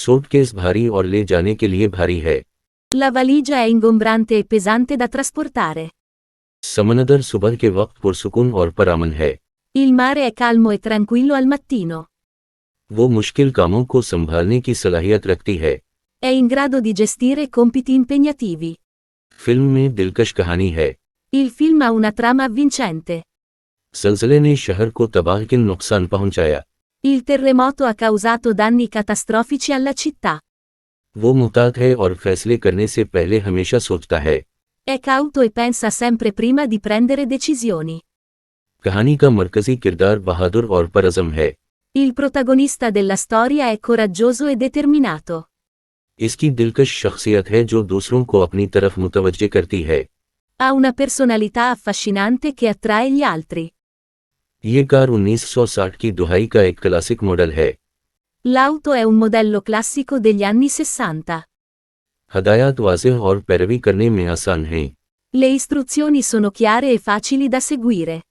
सूटकेस भारी और ले जाने के लिए भारी है। La valigia è ingombrante e pesante da trasportare. समंदर सुबह के वक्त पुरसुकून और परामन है। Il mare è calmo e tranquillo al mattino. वो मुश्किल कामों को संभालने की सलाहियत रखती है। È in grado di gestire compiti impegnativi. Film में दिलकश कहानी है। Il film ha una trama avvincente. ज़लज़ले ने शहर को तबाहकुन नुकसान पहुंचाया। Il terremoto ha causato danni catastrofici alla città. वो मुहतात है और फैसले करने से पहले हमेशा सोचता है। È cauto e pensa sempre prima di prendere decisioni. कहानी का मरकजी किरदार बहादुर और परअज़म है। Il protagonista della storia è coraggioso e determinato. इसकी दिलकश शख्सियत है जो दूसरों को अपनी तरफ मुतवज्जे करती है। Ha una personalità affascinante che attrae gli altri. ये कार 1960 की दुहाई का एक क्लासिक मॉडल है। L'auto è un modello classico degli anni 60. हदायत वाज़ेह और पैरवी करने में आसान हैं। Le istruzioni sono chiare e facili da seguire.